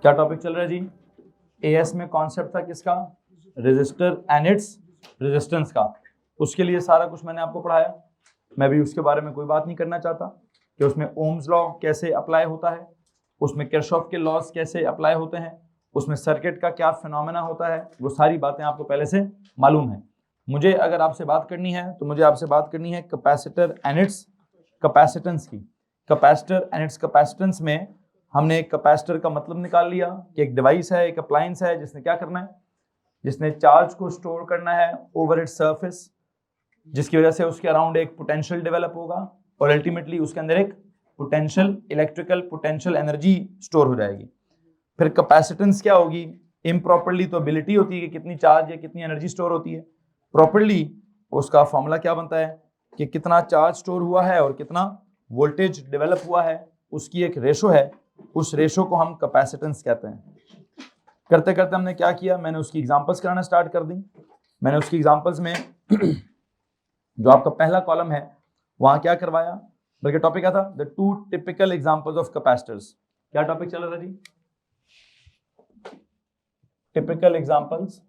क्या टॉपिक चल रहा है जी? एएस में कॉन्सेप्ट था किसका? रेजिस्टर एंड इट्स रेजिस्टेंस का। उसके लिए सारा कुछ मैंने आपको पढ़ाया। मैं भी उसके बारे में कोई बात नहीं करना चाहता कि उसमें ओम्स लॉ कैसे अप्लाई होता है, उसमें किरचॉफ के लॉज कैसे अप्लाई होते हैं, उसमें सर्किट का क्या फिनोमेना होता है, वो सारी बातें आपको पहले से मालूम है। मुझे अगर आपसे बात करनी है तो मुझे आपसे बात करनी है कैपेसिटर एंड इट्स कैपेसिटेंस की। कैपेसिटर एंड इट्स कैपेसिटेंस में हमने एक कैपेसिटर का मतलब निकाल लिया कि एक डिवाइस है, एक अप्लायंस है जिसने क्या करना है, जिसने चार्ज को स्टोर करना है ओवर इट्स सरफेस, जिसकी वजह से उसके अराउंड एक पोटेंशियल डेवलप होगा और अल्टीमेटली उसके अंदर एक potential electrical potential energy store हो जाएगी। फिर कैपेसिटेंस क्या होगी? इम्प्रॉपरली तो एबिलिटी होती है कि कितनी चार्ज या कितनी एनर्जी स्टोर होती है। प्रॉपरली उसका फॉर्मूला क्या बनता है कि कितना चार्ज स्टोर हुआ है और कितना वोल्टेज डेवलप हुआ है, उसकी एक रेशो है, उस रेशो को हम कैपेसिटेंस कहते हैं। करते करते हमने क्या किया, मैंने उसकी एग्जांपल्स कराना स्टार्ट कर दी। मैंने उसकी एग्जांपल्स में जो आपका पहला कॉलम है वहां क्या करवाया, बल्कि टॉपिक क्या था? The two typical examples of capacitors. क्या टॉपिक चल रहा था जी? Typical examples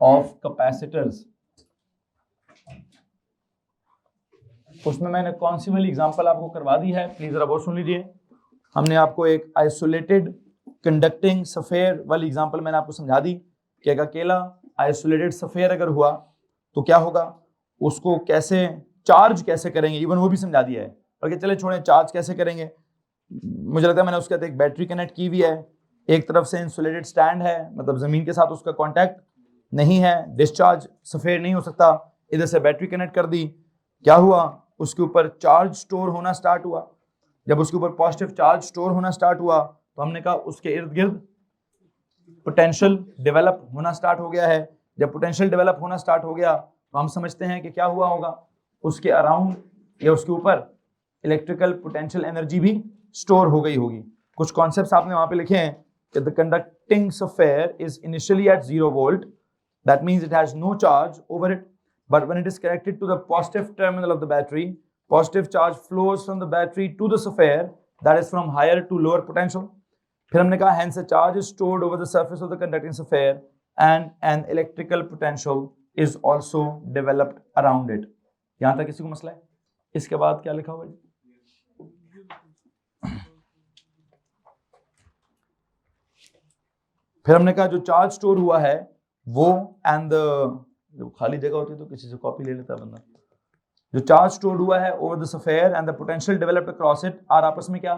of capacitors. उसमें मैंने कौन सी वाली एग्जांपल आपको करवा दी है, प्लीज जरा वो सुन लीजिए। हमने आपको एक आइसोलेटेड कंडक्टिंग सफेयर वाली एग्जांपल मैंने आपको समझा दी कि एक अकेला आइसोलेटेड सफेयर अगर हुआ तो क्या होगा, उसको कैसे चार्ज कैसे करेंगे, इवन वो भी समझा दिया है। बल्कि चले छोड़ें, चार्ज कैसे करेंगे, मुझे लगता है मैंने उसके साथ एक बैटरी कनेक्ट की हुई है, एक तरफ से इंसुलेटेड स्टैंड है, मतलब जमीन के साथ उसका कॉन्टैक्ट नहीं है, डिस्चार्ज सफेयर नहीं हो सकता, इधर से बैटरी कनेक्ट कर दी, क्या हुआ, उसके ऊपर चार्ज स्टोर होना स्टार्ट हुआ। जब उसके ऊपर पॉजिटिव चार्ज स्टोर होना स्टार्ट हुआ तो हमने कहा उसके इर्द गिर्द पोटेंशियल डेवलप होना स्टार्ट हो गया है। जब पोटेंशियल डेवलप होना स्टार्ट हो गया तो हम समझते हैं कि क्या हुआ होगा, उसके अराउंड या उसके ऊपर इलेक्ट्रिकल पोटेंशियल एनर्जी भी स्टोर हो गई होगी। कुछ कॉन्सेप्ट्स आपने वहां पे लिखे हैं कि the conducting sphere is initially at 0 volt, that means it has no charge over it, but when it is connected to the positive terminal of the battery, positive charge flows from the battery to the sphere, that is from higher to lower potential. फिर हमने कहा hence a charge is stored over the surface of the conducting sphere and an electrical potential is also developed around it. यहां तक किसी को मसला है? इसके बाद क्या लिखा हुआ है? फिर हमने कहा जो चार्ज स्टोर हुआ है वो एंड जब खाली जगह होती है तो किसी से कॉपी ले लेता है बंदा। जो चार्ज स्टोर्ड हुआ है over the sphere and the potential developed across it are आपस में क्या?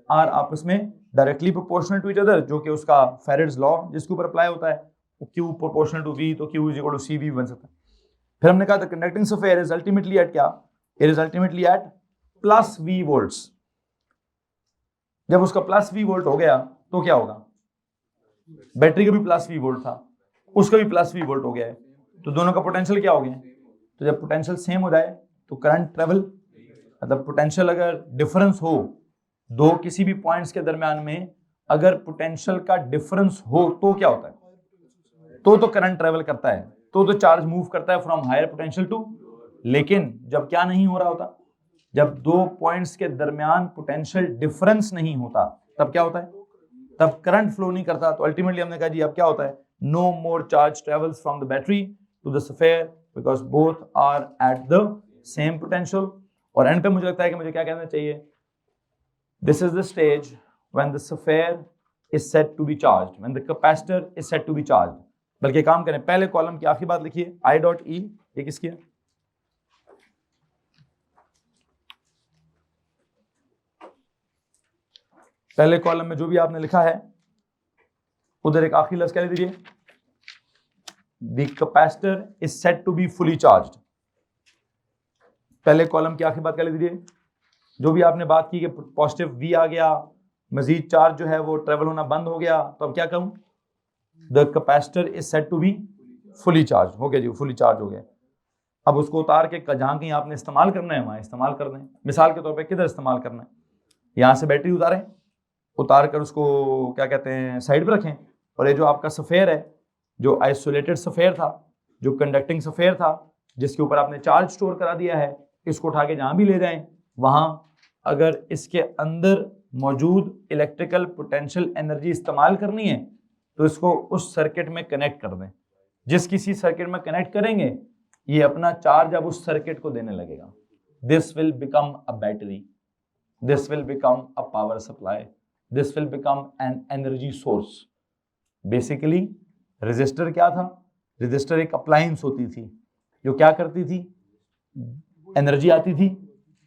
आर आपस में directly proportional to each other, जो कि उसका फैराडेज लॉ जिसके ऊपर अप्लाई होता है, Q प्रोपोर्शनल टू V, तो Q is equal to CV बन सकता है। फिर हमने कहा the conducting sphere is ultimately at क्या? It is ultimately at plus V volts. जब उसका प्लस V वोल्ट हो गया तो क्या होगा? बैटरी का भी प्लस V वोल्ट था, उसका भी प्लस V वोल्ट हो गया है, तो दोनों का पोटेंशियल क्या हो गया? तो जब पोटेंशियल सेम हो जाए तो करंट ट्रेवल, मतलब पोटेंशियल अगर डिफरेंस हो दो किसी भी पॉइंट्स के दरमियान में, अगर पोटेंशियल का डिफरेंस हो तो क्या होता है? तो करंट ट्रेवल करता है, तो चार्ज मूव करता है फ्रॉम हायर पोटेंशियल टू। लेकिन जब क्या नहीं हो रहा होता, जब दो पॉइंट्स के दरमियान पोटेंशियल डिफरेंस नहीं होता तब क्या होता है? तब करंट फ्लो नहीं करता। तो अल्टीमेटली हमने कहा जी अब क्या होता है? No more charge travels from the battery to the sphere because both are at the same potential। और एंड पे मुझे लगता है कि मुझे क्या कहना चाहिए? This is the stage when the sphere is said to be charged, when the capacitor is said to be charged। बल्कि काम करें, पहले कॉलम की आखिरी बात लिखिए, I dot E, ये किसकी है? पहले कॉलम में जो भी आपने लिखा है उधर एक आखिरी लफ्ज क्या लिख दीजिए? The capacitor is said to be fully charged। पहले कॉलम की आखिरी बात क्या लिख दीजिए? जो भी आपने बात की कि पॉजिटिव V आ गया, मजीद चार्ज जो है वो ट्रेवल होना बंद हो गया, तो अब क्या कहूं? The capacitor is said to be fully charged। हो गया जी, फुली चार्ज हो गया। अब उसको उतार के जहां कहीं आपने इस्तेमाल करना है वहां इस्तेमाल कर दें। मिसाल के तौर पे किधर इस्तेमाल करना है? यहां से बैटरी उतारें, उतार कर उसको क्या कहते हैं साइड पे रखें, और ये जो आपका सफेयर है, जो आइसोलेटेड सफेयर था, जो कंडक्टिंग सफेयर था, जिसके ऊपर आपने चार्ज स्टोर करा दिया है, इसको उठा के जहां भी ले जाएं, वहां अगर इसके अंदर मौजूद इलेक्ट्रिकल पोटेंशियल एनर्जी इस्तेमाल करनी है तो इसको उस सर्किट में कनेक्ट कर दें। जिस किसी सर्किट में कनेक्ट करेंगे ये अपना चार्ज अब उस सर्किट को देने लगेगा। This will become a battery, this will become a power supply, this will become an energy source. Basically resistor क्या था? रेजिस्टर एक अप्लायंस होती थी जो क्या करती थी, एनर्जी आती थी,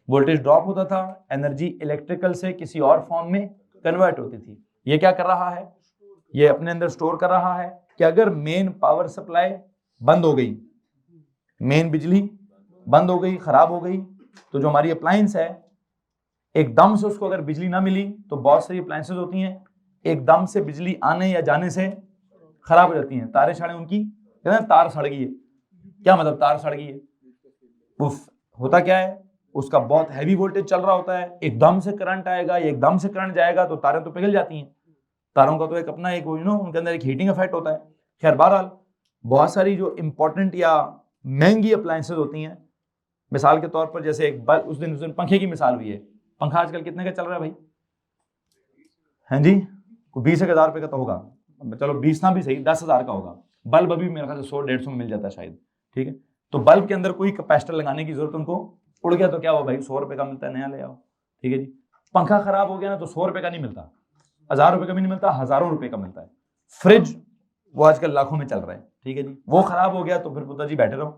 वोल्टेज ड्रॉप होता था, एनर्जी इलेक्ट्रिकल से किसी और फॉर्म में कन्वर्ट होती थी। ये क्या कर रहा है, ये अपने अंदर स्टोर कर रहा है कि अगर मेन पावर सप्लाई बंद हो गई, मेन बिजली बंद हो गई, खराब हो गई, तो जो हमारी अप्लायंस है एकदम से उसको अगर बिजली ना मिली, तो बहुत सारी अप्लायंसेस होती हैं एकदम से बिजली आने या जाने से खराब हो जाती हैं। तारे शाड़े उनकी कहते हैं तार सड़ गई है। क्या मतलब तार सड़ गई है? उफ, होता क्या है, उसका बहुत हैवी वोल्टेज चल रहा होता है, एकदम से करंट आएगा, एकदम से करंट जाएगा तो तारें तो पिघल जाती हैं। तारों का तो एक अपना एक उनके अंदर एक हीटिंग इफेक्ट होता है। खैर बहरहाल बहुत सारी जो इंपॉर्टेंट या महंगी अप्लायंसेस होती हैं, मिसाल के तौर पर जैसे एक बल्ब, उस दिन पंखे की मिसाल हुई है। पंखा आजकल कितने का चल रहा है भाई? हैं जी, 20,000 रुपए का तो होगा, चलो 20 ना भी सही, 10,000 का होगा। बल्ब अभी मेरे ख्याल से 100-150 में मिल जाता है शायद, ठीक है। तो बल्ब के अंदर कोई कैपेसिटर लगाने की जरूरत उनको उड़ गया तो क्या हुआ भाई, 100 रुपए का मिलता है, नया ले आओ, ठीक है जी। पंखा खराब हो गया ना तो 100 रुपए का नहीं मिलता, 1000 रुपए का भी नहीं मिलता, हजारों रुपए का मिलता है। फ्रिज वो आजकल लाखों में चल रहा है, ठीक है जी। वो खराब हो गया तो फिर पुत्र जी बैठे रहो,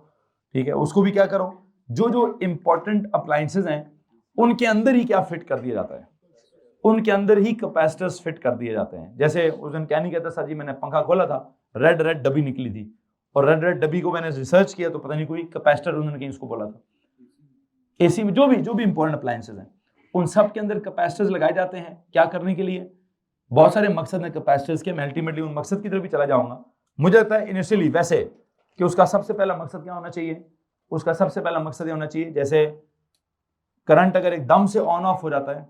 ठीक है। उसको भी क्या करो, जो जो इंपॉर्टेंट अप्लायंसेज हैं उनके अंदर ही क्या फिट कर दिया जाता है, उनके अंदर ही कैपेसिटर्स फिट कर दिए जाते हैं। जैसे उस दिन क्या नहीं कहता सर जी, मैंने पंखा खोला था, रेड रेड डब्बी निकली थी, और रेड रेड डब्बी को मैंने रिसर्च किया तो पता नहीं कोई कैपेसिटर उन्होंने कहीं उसको बोला था। एसी में जो भी इंपॉर्टेंट अप्लायंसेज हैं उन सब के अंदर कैपेसिटर्स लगाए जाते हैं। क्या करने के लिए? बहुत सारे मकसद हैं कैपेसिटर्स के, मैं अल्टीमेटली उन मकसद की तरफ भी चला जाऊंगा। मुझे लगता है इनिशियली वैसे कि उसका सबसे पहला मकसद क्या होना चाहिए, उसका सबसे पहला मकसद ये होना चाहिए, जैसे करंट अगर एकदम से ऑन ऑफ हो जाता है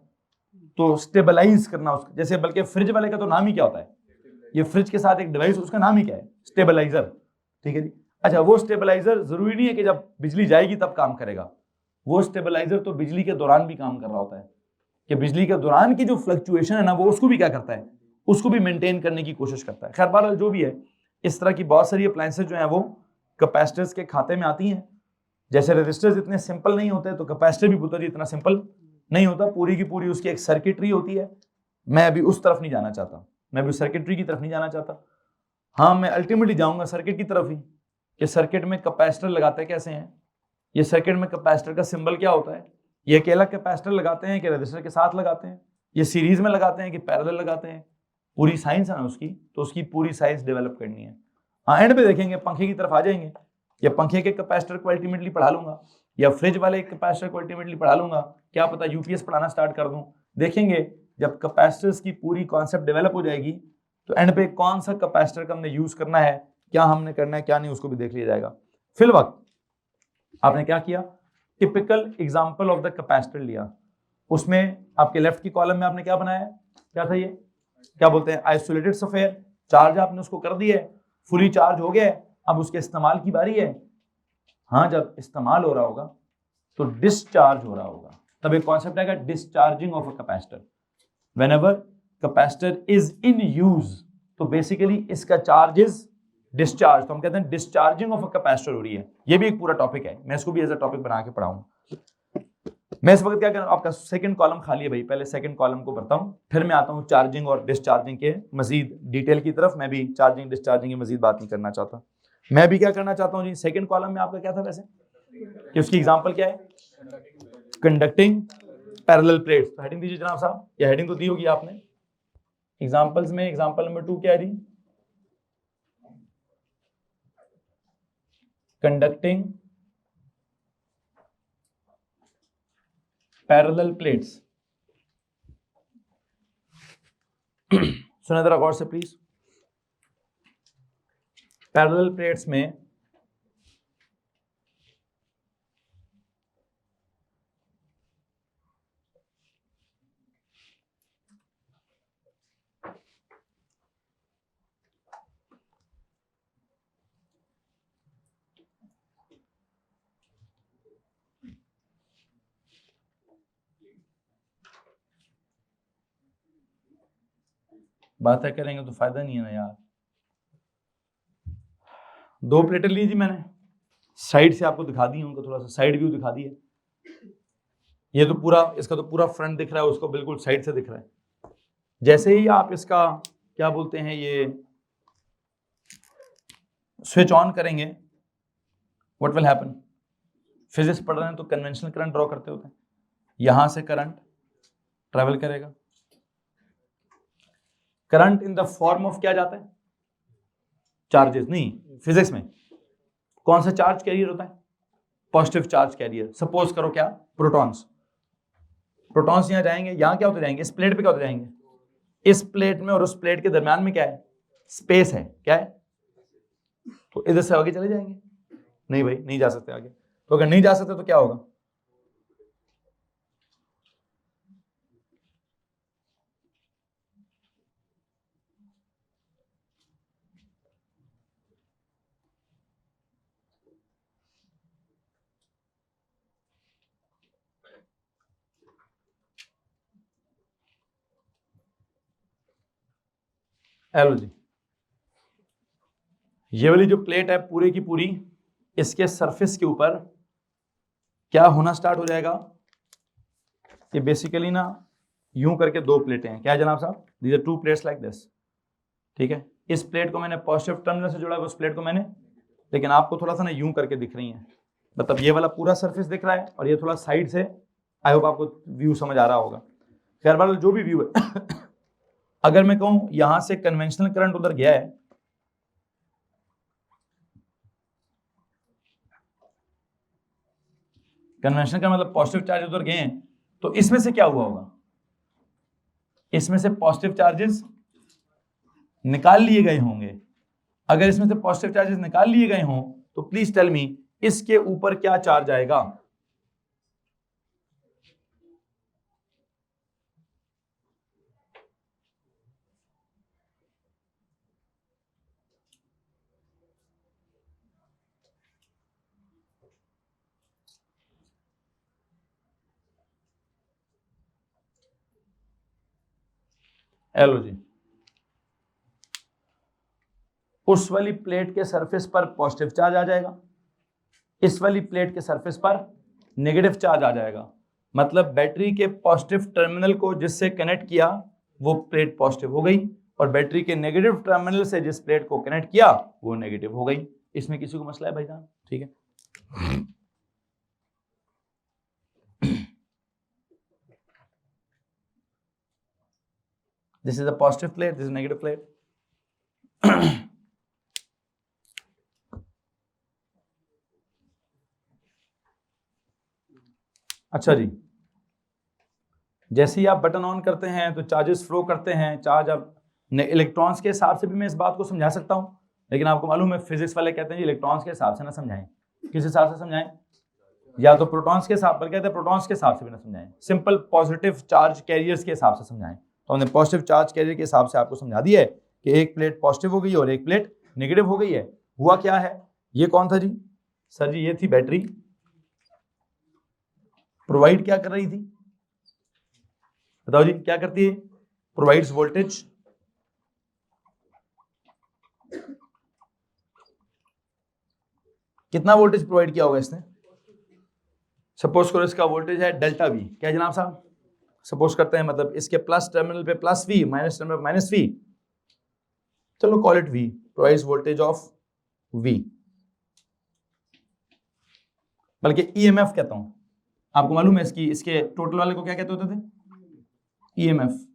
तो स्टेबलाइज करना उसका। जैसे बल्कि फ्रिज वाले का तो नाम ही क्या होता है, ये फ्रिज के साथ एक डिवाइस, उसका नाम ही क्या है, स्टेबलाइजर, ठीक है जी। अच्छा, वो स्टेबलाइजर जरूरी नहीं है कि जब बिजली जाएगी तब काम करेगा, वो स्टेबलाइजर तो बिजली के दौरान भी काम कर रहा होता है, कि बिजली के दौरान की जो फ्लक्चुएशन है ना, वो उसको भी क्या करता है, उसको भी मेंटेन करने की कोशिश करता है। खैर बहरहाल जो भी है, इस तरह की बहुत सारी अप्लायंसेज जो है वो कैपेसिटर्स के खाते में आती हैं। जैसे रजिस्टर्स इतने सिंपल नहीं होते तो कैपेसिटर भी पुत्र जी इतना सिंपल नहीं होता, पूरी की पूरी उसकी एक सर्किटरी होती है। मैं अभी उस तरफ नहीं जाना चाहता, मैं अभी सर्किटरी की तरफ नहीं जाना चाहता। हाँ, मैं अल्टीमेटली जाऊंगा सर्किट की तरफ ही, कि सर्किट में कैपेसिटर लगाते कैसे हैं, ये सर्किट में कैपेसिटर का सिंबल क्या होता है, ये अकेला कैपेसिटर लगाते हैं कि रजिस्टर के साथ लगाते हैं, ये सीरीज में लगाते हैं कि पैरेलल लगाते हैं, पूरी साइंस है ना उसकी, तो उसकी पूरी साइंस डेवलप करनी है। हाँ, एंड पे देखेंगे, पंखे की तरफ आ जाएंगे, या पंखे के कैपेसिटर को अल्टीमेटली पढ़ा लूंगा, या फ्रिज वाले कैपेसिटर को अल्टीमेटली पढ़ा लूंगा, क्या पता यूपीएस पढ़ाना स्टार्ट कर दूं। देखेंगे जब कैपेसिटर्स की पूरी कॉन्सेप्ट डेवलप हो जाएगी तो एंड पे कौन सा कैपेसिटर का हमने यूज करना है, क्या हमने करना है क्या नहीं, उसको भी देख लिया जाएगा। फिल वक्त आपने क्या किया, typical example of the capacitor लिया, उसमें आपके लेफ्ट की कॉलम में आपने क्या बनाया, क्या था ये, क्या बोलते हैं, आइसोलेटेड सफेयर। चार्ज आपने उसको कर दिया, फुली चार्ज हो गया, अब उसके इस्तेमाल की बारी है। हाँ, जब इस्तेमाल हो रहा होगा तो डिस्चार्ज हो रहा होगा, तब एक कॉन्सेप्ट आएगा discharging of a capacitor. Whenever capacitor is in use, तो बेसिकली इसका चार्ज इज डिस्चार्ज, तो हम कहते हैं डिस्चार्जिंग ऑफ अ कैपेसिटर हो रही है। ये भी एक पूरा टॉपिक है, मैं इसको भी एज अ टॉपिक बना के पढ़ाऊंगा। मैं इस वक्त क्या कर रहा हूं, आपका सेकंड कॉलम खाली है भाई, पहले सेकंड कॉलम को भरता हूं, फिर मैं आता हूं चार्जिंग और डिस्चार्जिंग के मजीद डिटेल की तरफ। मैं भी चार्जिंग डिस्चार्जिंग की मजीद बात नहीं करना चाहता। मैं भी क्या करना चाहता हूं जी, सेकंड कॉलम में आपका क्या था वैसे, कि उसकी एग्जांपल क्या है, कंडक्टिंग पैरेलल प्लेट्स। तो हेडिंग दीजिए जनाब साहब, या हेडिंग तो दी होगी आपने एग्जांपल्स में। एग्जांपल नंबर 2 क्या है जी, कंडक्टिंग पैरेलल प्लेट्स। सुना जरा गौर से प्लीज। पैरेलल प्लेट्स में बातें करेंगे तो फायदा नहीं है ना यार। दो प्लेटें ली जी मैंने, साइड से आपको दिखा दी, उनको थोड़ा सा साइड व्यू दिखा दिया। ये तो पूरा, इसका तो पूरा फ्रंट दिख रहा है, उसको बिल्कुल साइड से दिख रहा है। जैसे ही आप इसका क्या बोलते हैं ये स्विच ऑन करेंगे, व्हाट विल हैपन? फिजिक्स पढ़ रहे हैं तो कन्वेंशनल करंट ड्रॉ करते होते हैं। यहां से करंट ट्रेवल करेगा, current in the form of क्या जाता है? चार्जेस। नहीं, फिजिक्स में कौन सा चार्ज कैरियर होता है? Positive charge carrier. सपोज करो क्या, प्रोटॉन्स। प्रोटॉन्स यहां जाएंगे, यहां क्या होते जाएंगे? इस प्लेट पे क्या होते जाएंगे? इस प्लेट में और उस प्लेट के दरमियान में क्या है? स्पेस है। क्या है? तो इधर से आगे चले जाएंगे? नहीं भाई, नहीं जा सकते आगे। तो अगर नहीं जा सकते तो क्या होगा? हेलो जी, ये वाली जो प्लेट है पूरी की पूरी, इसके सरफेस के ऊपर क्या होना स्टार्ट हो जाएगा? ये बेसिकली ना यूं करके दो प्लेटें हैं। क्या है जनाब साहब? These are two plates like this. ठीक है, इस प्लेट को मैंने पॉजिटिव टर्मिनल से जोड़ा है, उस प्लेट को मैंने, लेकिन आपको थोड़ा सा ना यूं करके दिख रही है, मतलब ये वाला पूरा सरफेस दिख रहा है और ये थोड़ा साइड से। आई होप आपको व्यू समझ आ रहा होगा। खैर वाला जो भी व्यू है अगर मैं कहूं यहां से कन्वेंशनल करंट उधर गया है, कन्वेंशनल का मतलब पॉजिटिव चार्ज उधर गए हैं, तो इसमें से क्या हुआ होगा? इसमें से पॉजिटिव चार्जेस निकाल लिए गए होंगे। अगर इसमें से पॉजिटिव चार्जेस निकाल लिए गए हों तो प्लीज टेल मी इसके ऊपर क्या चार्ज आएगा? हेलो जी, उस वाली प्लेट के सरफेस पर पॉजिटिव चार्ज आ जाएगा, इस वाली प्लेट के सरफेस पर नेगेटिव चार्ज आ जाएगा। मतलब बैटरी के पॉजिटिव टर्मिनल को जिससे कनेक्ट किया वो प्लेट पॉजिटिव हो गई, और बैटरी के नेगेटिव टर्मिनल से जिस प्लेट को कनेक्ट किया वो नेगेटिव हो गई। इसमें किसी को मसला है भाई साहब? ठीक है, this is a positive plate, this is negative plate. अच्छा जी, जैसे ही आप बटन ऑन करते हैं तो चार्जेस फ्लो करते हैं। चार्ज अब इलेक्ट्रॉन्स के हिसाब से भी मैं इस बात को समझा सकता हूं, लेकिन आपको मालूम है फिजिक्स वाले कहते हैं इलेक्ट्रॉन्स के हिसाब से ना समझाएं। किस हिसाब से समझाएं? या तो प्रोटॉन्स के हिसाब पर, कहते हैं प्रोटॉन्स के हिसाब से भी ना समझाएं, सिंपल पॉजिटिव चार्ज कैरियर्स के हिसाब से समझाएं। तो हमने पॉजिटिव चार्ज कैरियर के हिसाब से आपको समझा दिया है कि एक प्लेट पॉजिटिव हो गई और एक प्लेट नेगेटिव हो गई है। हुआ क्या है? ये कौन था जी? सर जी ये थी बैटरी। प्रोवाइड क्या कर रही थी? बताओ जी, क्या करती है? Provides voltage. कितना वोल्टेज प्रोवाइड किया होगा इसने? सपोज करो इसका वोल्टेज है डेल्टा वी। क्या जनाब साहब? सपोज करते हैं, मतलब इसके प्लस टर्मिनल पे प्लस वी, माइनस टर्मिनल पे माइनस वी, चलो call it V, provides voltage of V, बल्कि ईएमएफ कहता हूं। आपको मालूम है इसके टोटल वाले को क्या कहते होते थे? EMF.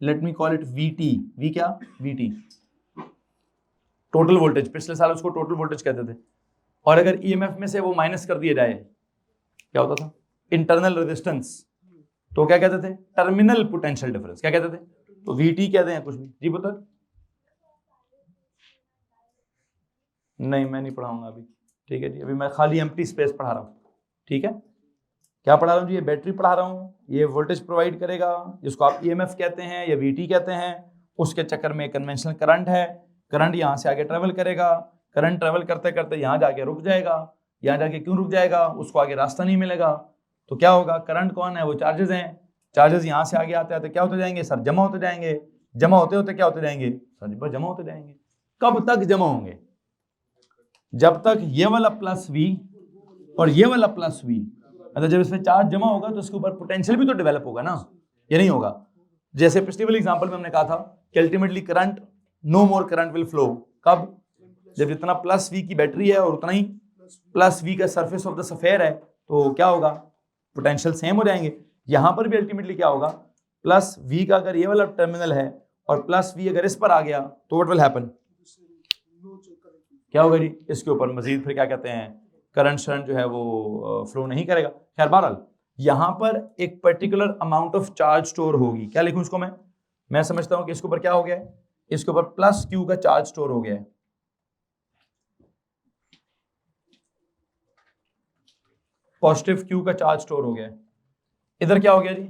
Let me call it VT. V क्या? VT, total voltage. पिछले साल उसको टोटल वोल्टेज कहते थे। और अगर ईएमएफ में से वो माइनस कर दिया जाए, क्या होता था? Internal resistance. तो क्या कहते थे? Terminal potential difference. क्या कहते थे? तो वीटी कहते हैं कुछ भी जी। बता, नहीं मैं नहीं पढ़ाऊंगा अभी। ठीक है जी, अभी मैं खाली एम्प्टी स्पेस पढ़ा रहा हूँ। ठीक है, क्या पढ़ा रहा हूँ जी? ये बैटरी पढ़ा रहा हूँ, ये वोल्टेज प्रोवाइड करेगा, जिसको आप ईएमएफ कहते हैं या वीटी कहते हैं। उसके चक्कर में कन्वेंशनल करंट है, करंट यहाँ से आगे ट्रेवल करेगा, करंट ट्रेवल करते करते यहाँ जाके रुक जाएगा। यहाँ जाके क्यों रुक जाएगा? उसको आगे रास्ता नहीं मिलेगा। तो क्या होगा? करंट कौन है? वो चार्जेस हैं। चार्जेस यहाँ से आगे आते आते क्या होते जाएंगे सर? जमा होते जाएंगे। जमा होते होते क्या होते जाएंगे सर जी, बस जमा होते जाएंगे। कब तक जमा होंगे? जब तक ये वाला प्लस वी और ये वाला प्लस वी, मतलब जब इसमें चार्ज जमा होगा तो उसके ऊपर पोटेंशियल भी तो डेवलप होगा ना, ये नहीं होगा? जैसे पिछले वाले एग्जांपल में हमने कहा था कि ultimately current, no more current will flow, कब? जब जितना प्लस वी की बैटरी है और उतना ही प्लस वी का सरफेस ऑफ द सफेयर है, तो क्या होगा? पोटेंशियल सेम हो जाएंगे। यहां पर भी अल्टीमेटली क्या होगा? प्लस वी का अगर ये वाला टर्मिनल है और प्लस वी अगर इस पर आ गया तो व्हाट विल हैपन? क्या होगा जी? इसके ऊपर मजीद फिर क्या कहते हैं, करंट शरण जो है वो फ्लो नहीं करेगा। खैर बहरहाल यहां पर एक particular amount of charge store होगी। क्या लिखूं इसको मैं समझता हूं कि इसके ऊपर क्या हो गया है, इसके ऊपर प्लस क्यू का चार्ज स्टोर हो गया है, पॉजिटिव क्यू का चार्ज स्टोर हो गया है। इधर क्या हो गया जी?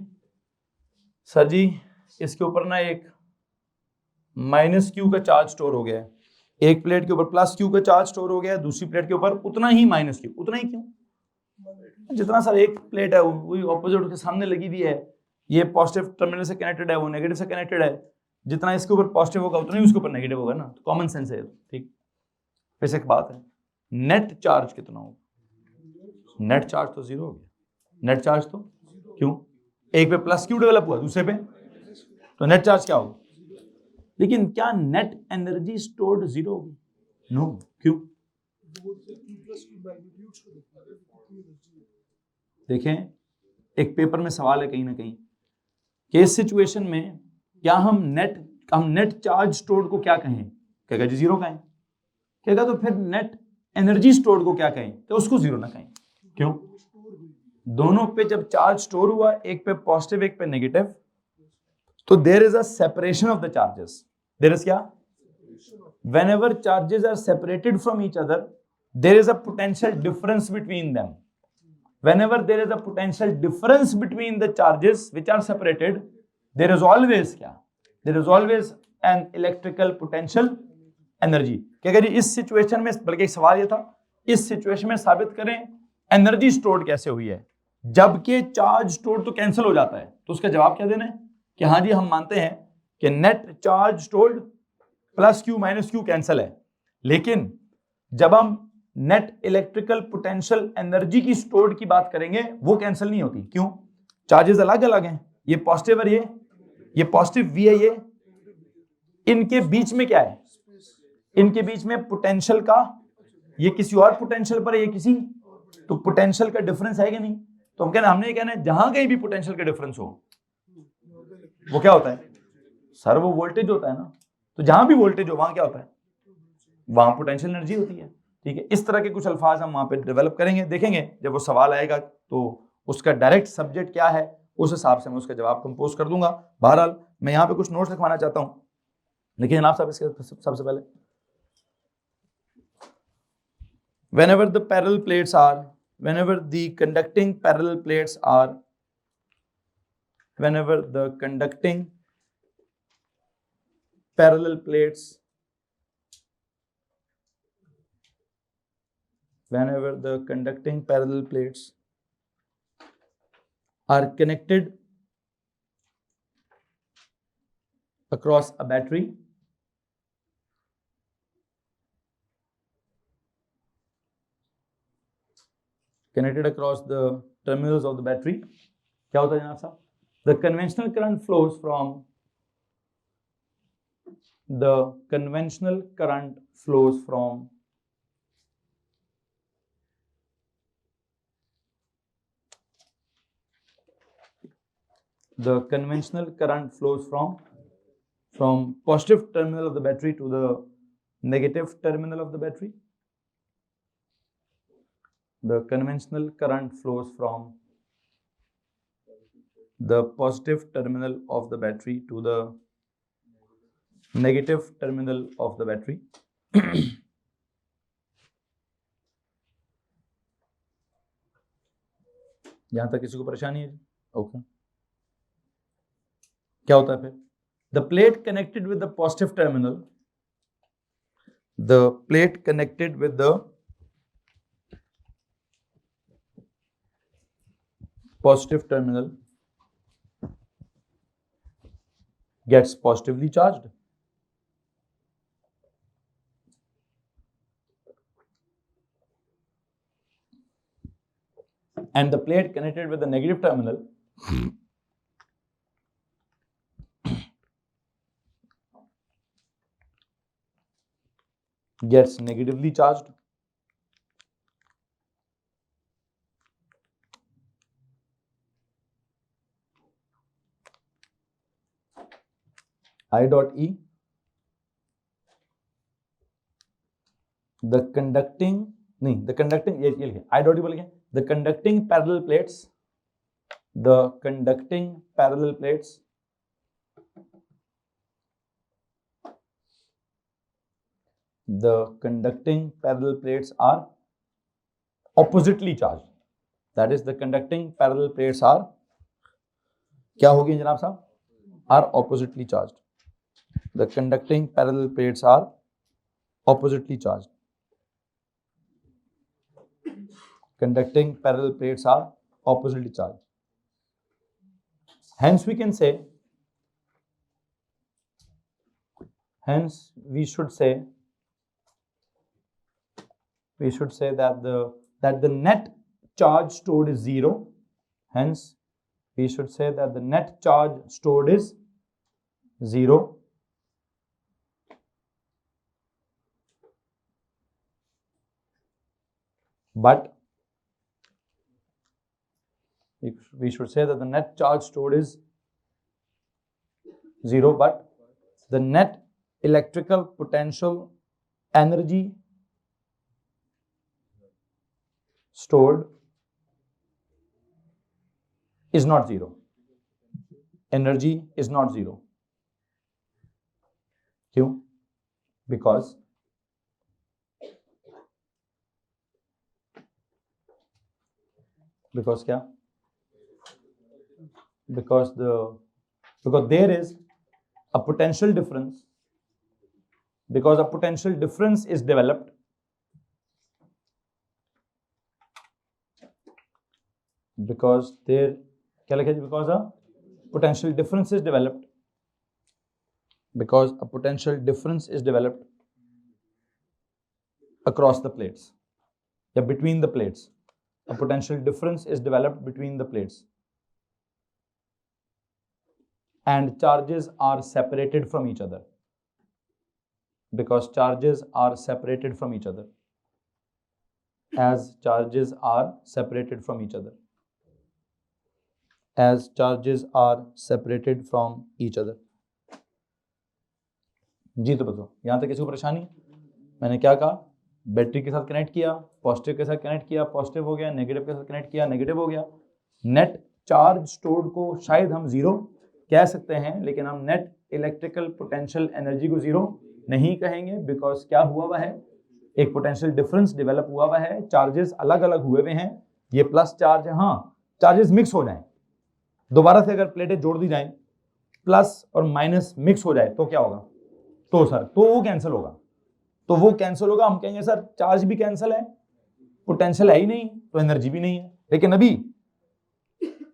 सर जी इसके ऊपर ना एक माइनस क्यू का चार्ज स्टोर हो गया है। एक प्लेट के ऊपर प्लस क्यू का चार्ज स्टोर हो गया है, दूसरी प्लेट के ऊपर उतना ही माइनस क्यू। उतना ही क्यों? जितना सर एक प्लेट है वही ऑपोजिट उसके सामने लगी हुई है, ये पॉजिटिव टर्मिनल से कनेक्टेड है, वो नेगेटिव से कनेक्टेड है, जितना इसके ऊपर पॉजिटिव होगा उतना ही उसके ऊपर नेगेटिव होगा ना, तो कॉमन सेंस है। ठीक, वैसे एक बात है, नेट चार्ज कितना होगा? नेट चार्ज तो जीरो हो गया। नेट चार्ज तो क्यों? एक पे प्लस क्यू डेवलप हुआ, दूसरे पे तो नेट चार्ज क्या होगा? लेकिन क्या नेट एनर्जी स्टोर्ड जीरो होगी? नो। क्यों? देखें एक पेपर में सवाल है कहीं ना कहीं कि इस सिचुएशन में क्या हम नेट चार्ज स्टोर्ड को क्या कहें? कहेगा जी जीरो कहें। कहेगा तो फिर नेट एनर्जी स्टोर्ड को क्या कहें? तो उसको जीरो ना कहें। क्यों? दोनों पे जब चार्ज स्टोर हुआ, एक पे पॉजिटिव एक पे नेगेटिव, तो there is a separation of the charges. There is क्या? whenever charges are separated from each other, there is a potential difference between them. Whenever there is a potential difference between the charges which are separated, there is always क्या? There is always an electrical potential energy. क्या कह रही इस situation में, बल्कि एक सवाल ये था, इस सिचुएशन में साबित करें एनर्जी स्टोर्ड कैसे हुई है, जबकि चार्ज स्टोर्ड तो कैंसिल हो जाता है। तो उसका जवाब क्या देना है कि हाँ जी हम मानते हैं कि net charge stored plus Q minus Q cancel है, लेकिन जब हम नेट इलेक्ट्रिकल पोटेंशियल एनर्जी की स्टोर्ड की बात करेंगे वो कैंसिल नहीं होती। क्यों? चार्जेस अलग अलग हैं, ये पॉजिटिव और ये पॉजिटिव वी है, ये इनके बीच में क्या है? इनके बीच में पोटेंशियल का, ये किसी और पोटेंशियल पर है, ये किसी, तो पोटेंशियल का डिफरेंस है कि नहीं? तो हम कहना, हमने ये कहना है जहां कहीं भी पोटेंशियल का डिफरेंस हो वो क्या होता है सर? वो वोल्टेज होता है ना। तो जहां भी वोल्टेज हो वहां क्या होता है? वहां पोटेंशियल एनर्जी होती है। ठीक है, इस तरह के कुछ अल्फाज हम वहां पे डेवलप करेंगे, देखेंगे जब वो सवाल आएगा तो उसका डायरेक्ट सब्जेक्ट क्या है, उस हिसाब से मैं उसका जवाब कंपोज कर दूंगा। बहरहाल मैं यहाँ पे कुछ नोट्स लिखवाना चाहता हूँ, लेकिन जनाब साहब इसके सबसे पहले whenever the parallel plates are, whenever the conducting parallel plates are, whenever the conducting parallel plates, whenever the conducting parallel plates are connected across a battery, connected across the terminals of the battery, क्या होता है जनाब साहब? The conventional current flows from the conventional current flows from the conventional current flows from positive terminal of the battery to the negative terminal of the battery. The conventional current flows from the positive terminal of the battery to the negative terminal of the battery. यहां तक किसी को परेशानी है? Okay, क्या होता है फिर? The plate connected with the positive terminal, the plate connected with the positive terminal gets positively charged. And the plate connected with the negative terminal gets negatively charged. I dot E, the conducting ये लिखे I dot E बोलेंगे the conducting parallel plates are oppositely charged. That is, the conducting parallel plates are क्या होगी जनाब साहब? Are oppositely charged. The conducting parallel plates are oppositely charged. Conducting parallel plates are oppositely charged. Hence we should say that the net charge stored is zero. Hence we should say that the net charge stored is zero. But we should say that the net charge stored is zero, but the net electrical potential energy stored is not zero. Energy is not zero. क्यों? Because क्या? Because there is a potential difference. Because a potential difference is developed. Because a potential difference is developed. Because a potential difference is developed across the plates. या between the plates. A potential difference is developed between the plates. And charges are separated from each other. Because charges are separated from each other. As charges are separated from each other. As charges are separated from each other. जी तो बताओ, यहां तक किसी को परेशानी? मैंने क्या कहा? बैटरी के साथ कनेक्ट किया, पॉजिटिव के साथ कनेक्ट किया, पॉजिटिव हो गया, नेगेटिव के साथ कनेक्ट किया, नेगेटिव हो गया. नेट चार्ज स्टोर्ड को शायद हम जीरो कह सकते हैं, लेकिन हम नेट इलेक्ट्रिकल पोटेंशियल एनर्जी को जीरो नहीं कहेंगे. बिकॉज क्या हुआ हुआ है? एक पोटेंशियल डिफरेंस डेवलप हुआ हुआ है. चार्जेस अलग अलग हुए हुए हैं. ये प्लस चार्ज है. हाँ, चार्जेस मिक्स हो जाए, दोबारा से अगर प्लेटें जोड़ दी जाएं, प्लस और माइनस मिक्स हो जाए तो क्या होगा? तो सर वो कैंसिल होगा. तो वो कैंसिल होगा. हम कहेंगे सर चार्ज भी कैंसिल है, पोटेंशियल है ही नहीं, तो एनर्जी भी नहीं है. लेकिन अभी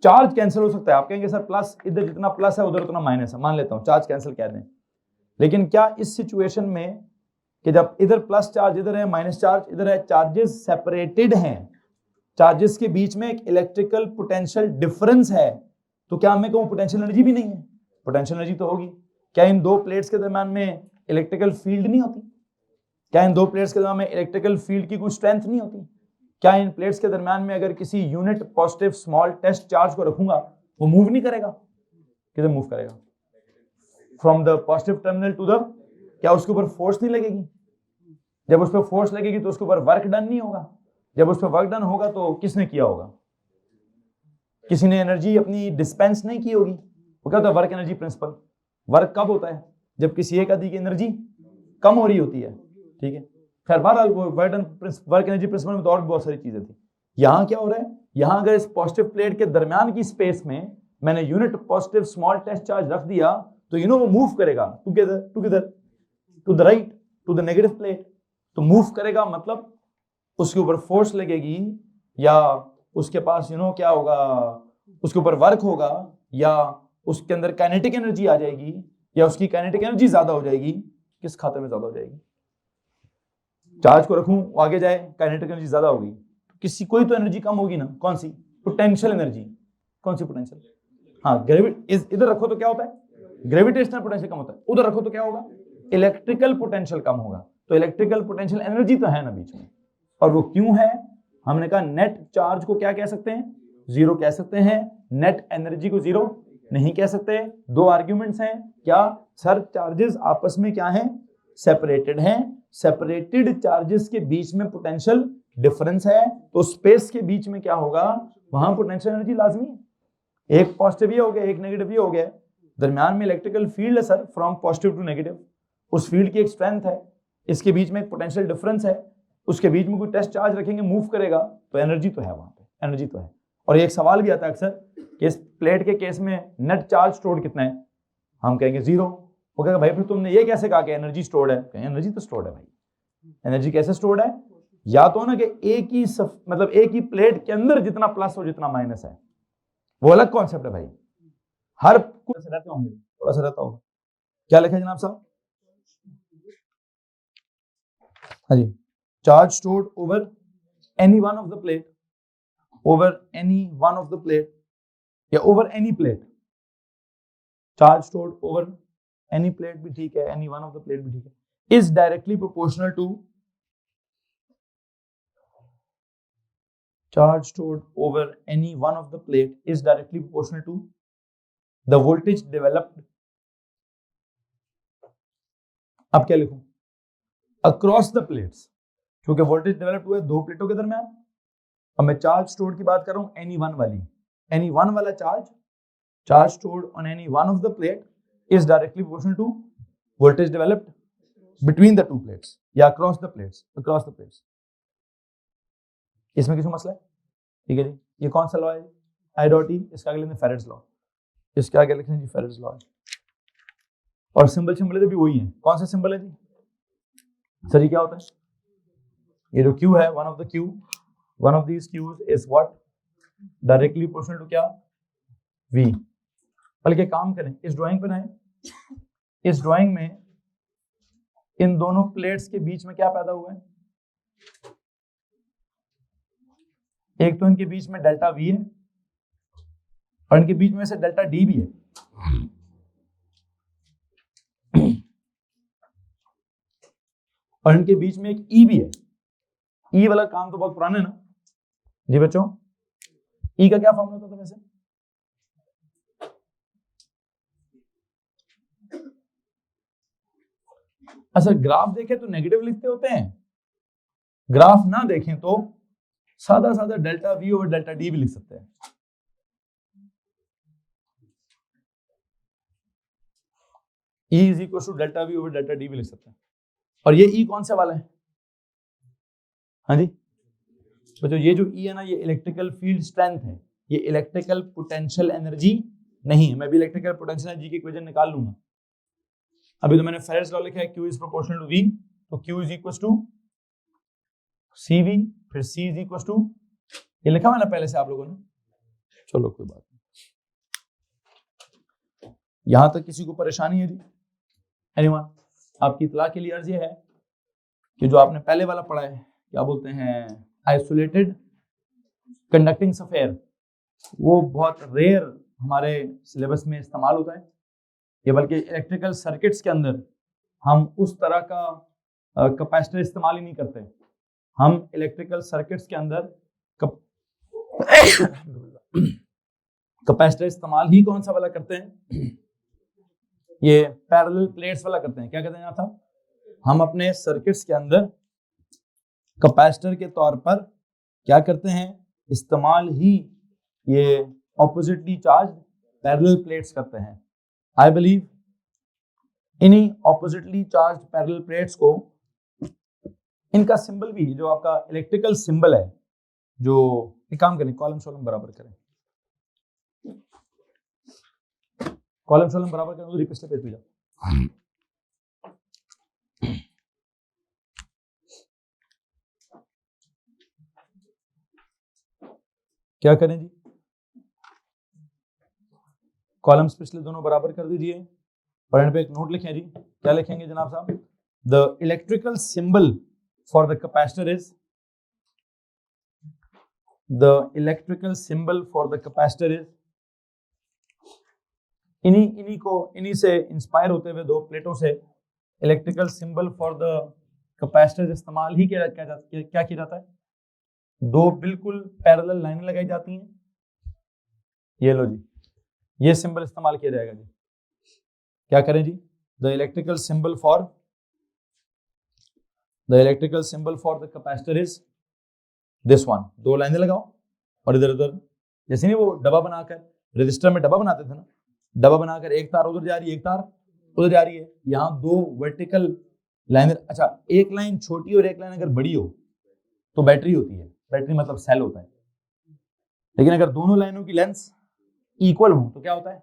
चार्ज कैंसिल हो सकता है. आप कहेंगे सर प्लस, इधर जितना प्लस है उधर उतना माइनस है. मान लेता हूं चार्ज कैंसिल कह दें. लेकिन क्या इस सिचुएशन में कि जब इधर प्लस चार्ज इधर है, माइनस चार्ज इधर है, चार्जेस सेपरेटेड हैं, चार्जेस के बीच में एक इलेक्ट्रिकल पोटेंशियल डिफरेंस है, तो क्या मैं कहूं पोटेंशियल एनर्जी भी नहीं है? पोटेंशियल एनर्जी तो होगी. क्या इन दो प्लेट्स के दरम्यान में इलेक्ट्रिकल फील्ड नहीं होती? क्या इन दो प्लेट्स के दरम्यान में इलेक्ट्रिकल फील्ड की कोई स्ट्रेंथ नहीं होती? क्या इन प्लेट्स के दरम्यान में अगर किसी unit positive small test charge को रखूंगा, वो मूव नहीं करेगा? किधर मूव करेगा? From the positive terminal to the, क्या उसके ऊपर फोर्स नहीं लगेगी? जब उस पर फोर्स लगेगी तो उसके ऊपर वर्क डन नहीं होगा. जब उस पर वर्क डन होगा तो किसने किया होगा? किसी ने एनर्जी अपनी डिस्पेंस नहीं की होगी. वो क्या होता है? Work energy principal. वर्क कब होता है? जब किसी एक आदमी की एनर्जी कम हो रही होती है. ठीक है, खैर बहरहाल वो वर्क एनर्जी प्रिंसिपल में तो और बहुत सारी चीजें थी. यहां क्या हो रहा है? यहां अगर इस पॉजिटिव प्लेट के दरमियान की स्पेस में मैंने unit positive small test charge रख दिया, तो वो मूव करेगा to the right, to the negative plate. तो मूव करेगा मतलब उसके ऊपर फोर्स लगेगी, या उसके पास क्या होगा, उसके ऊपर वर्क होगा, या उसके अंदर काइनेटिक एनर्जी आ जाएगी, या उसकी काइनेटिक एनर्जी ज्यादा हो जाएगी, किस खाते में ज्यादा हो जाएगी? चार्ज को रखूं वो आगे जाए, काइनेटिक एनर्जी ज्यादा होगी, किसी कोई तो एनर्जी कम होगी ना, कौन सी? Potential energy. कौन सी पोटेंशियल? हाँ, इधर रखो तो क्या होता है? ग्रेविटेशनल पोटेंशियल कम होता है, उधर रखो तो क्या होगा? इलेक्ट्रिकल पोटेंशियल कम होगा। तो इलेक्ट्रिकल पोटेंशियल एनर्जी तो है ना बीच में, और वो क्यों है? हमने कहा नेट चार्ज को क्या कह सकते हैं? जीरो कह सकते हैं। नेट एनर्जी को जीरो नहीं कह सकते। दो आर्ग्यूमेंट्स हैं क्या? सर चार्जेस आपस में क्या हैं? सेपरेटेड हैं। सेपरेटेड चार्जेस के बीच में पोटेंशियल डिफरेंस है, तो स्पेस के बीच में क्या होगा? वहां पोटेंशियल एनर्जी लाजमी है। एक पॉजिटिव ये हो गया, एक नेगेटिव ये हो गया, दरमियान में इलेक्ट्रिकल फील्ड है sir, from positive to negative, उस फील्ड की एक स्ट्रेंथ है, इसके बीच में एक पोटेंशियल डिफरेंस है, उसके बीच में कोई टेस्ट चार्ज रखेंगे मूव करेगा, तो एनर्जी तो है वहां पे, एनर्जी तो है। और ये एक सवाल भी आता है अक्सर कि इस प्लेट के केस में नेट चार्ज स्टोर्ड कितना है? हम कहेंगे जीरो। वो कहेगा भाई फिर तुमने ये कैसे कहा कि एनर्जी स्टोर्ड है? कहें एनर्जी तो स्टोर्ड है भाई। एनर्जी कैसे स्टोर्ड है? या तो ना कि एक ही मतलब एक ही प्लेट के अंदर जितना प्लस हो जितना माइनस है, वो अलग कॉन्सेप्ट है भाई। हर कुछ रहते होंगे, थोड़ा सा रहता होगा। क्या लिखा है जनाब साहब? हाँ जी, charge stored over any one of the plate, over any one of the plate, या over any plate. Charge stored over any plate भी ठीक है, any one of the plate भी ठीक है, is directly proportional to charge stored over any one of the plate is directly proportional to the voltage developed. अब क्या लिखूं? across the plates, क्योंकि वोल्टेज डेवलप हुआ है दो प्लेटों के दरमियान। अब मैं चार्ज स्टोर्ड की बात कर रहा हूं, एनी वन वाली, एनी वन वाला charge stored on any one of the plate is directly proportional to voltage developed between the two plates या अक्रॉस द प्लेट्स। इसमें किसी मसला है? ठीक है जी। ये कौन सा लॉ है? I dot E. इसका आगे लिखते हैं फैराड्स लॉ। इसके आगे लिखते हैं जी फैराड्स लॉ। और सिंबल भी वही है। कौन सा सिंबल है जी? सर ये क्या होता है? ये जो क्यू है, one of these Qs is what? Directly proportional to क्या? वी। बल्कि काम करें, इस ड्राइंग पे ना, इस ड्राइंग में इन दोनों प्लेट्स के बीच में क्या पैदा हुआ है? एक तो इनके बीच में डेल्टा वी है, और इनके बीच में से डेल्टा डी भी है। और इनके बीच में एक ई भी है। ई वाला काम तो बहुत पुराना है ना जी बच्चों। ई का क्या फॉर्मूला होता था वैसे? अच्छा, ग्राफ देखें तो नेगेटिव लिखते होते हैं, ग्राफ ना देखें तो सादा delta V over delta d भी लिख सकते हैं। E is equal to delta V over delta d भी लिख सकते हैं। और ये E कौन सा वाला है? हाँ जी बच्चों, ये जो E है ना, ये इलेक्ट्रिकल फील्ड स्ट्रेंथ है, ये इलेक्ट्रिकल पोटेंशियल एनर्जी नहीं है। मैं भी इलेक्ट्रिकल पोटेंशियल एनर्जी की इक्वेशन निकाल लूंगा। अभी तो मैंने फेराड्स लॉ लिखा है, Q is proportional to V, तो Q is equal to CV, फिर C इज इक्वल टू, ये लिखा हुआ ना पहले से आप लोगों ने। चलो कोई बात नहीं, यहां तक किसी को परेशानी है जी? एनीवन? आपकी इतला के लिए अर्ज ये है कि जो आपने पहले वाला पढ़ा है, क्या बोलते हैं, आइसोलेटेड कंडक्टिंग सफेयर, वो बहुत रेयर हमारे सिलेबस में इस्तेमाल होता है। ये बल्कि इलेक्ट्रिकल सर्किट्स के अंदर हम उस तरह का कैपेसिटर इस्तेमाल ही नहीं करते। हम इलेक्ट्रिकल सर्किट्स के अंदर कैपेसिटर इस्तेमाल ही कौन सा वाला करते हैं? ये पैरेलल प्लेट्स वाला करते हैं। क्या कहते हैं यहाँ था? हम अपने सर्किट्स के अंदर कैपेसिटर के तौर पर क्या करते हैं? इस्तेमाल ही ये ऑपोजिटली चार्ज पैरेलल प्लेट्स करते हैं। आई बिलीव इन्हीं ऑपोजिटली चार्ज पैरेलल प्लेट्स को, इनका सिंबल भी जो आपका इलेक्ट्रिकल सिंबल है, जो एक काम करें, कॉलम शॉलम बराबर करें, कॉलम शॉलम बराबर करें, उधर पिछले पेज पे जाओ। क्या करें जी? कॉलम्स पिछले दोनों बराबर कर दीजिए। और एंड पे एक नोट लिखें जी, क्या लिखेंगे जनाब साहब? The electrical symbol for the capacitor is, the electrical symbol for the capacitor is, इन्हीं से इंस्पायर होते हुए दो प्लेटों से electrical symbol for the capacitor इस्तेमाल ही क्या किया जाता है? दो बिल्कुल पैरेलल लाइनें लगाई जाती हैं, ये लो जी, ये सिंबल इस्तेमाल किया जाएगा जी। क्या करें जी? The electrical symbol for the capacitor is this one. दो लाइनें लगाओ और इधर उधर, जैसे नहीं वो डब्बा बनाकर, रजिस्टर में डब्बा बनाते थे ना, डब्बा बनाकर एक तार उधर जा रही है, एक तार उधर जा रही है, यहाँ दो वर्टिकल लाइन। अच्छा, एक लाइन छोटी और एक लाइन अगर बड़ी हो तो बैटरी होती है, बैटरी मतलब सेल होता है। लेकिन अगर दोनों लाइनों की लेंथ इक्वल हो तो क्या होता है?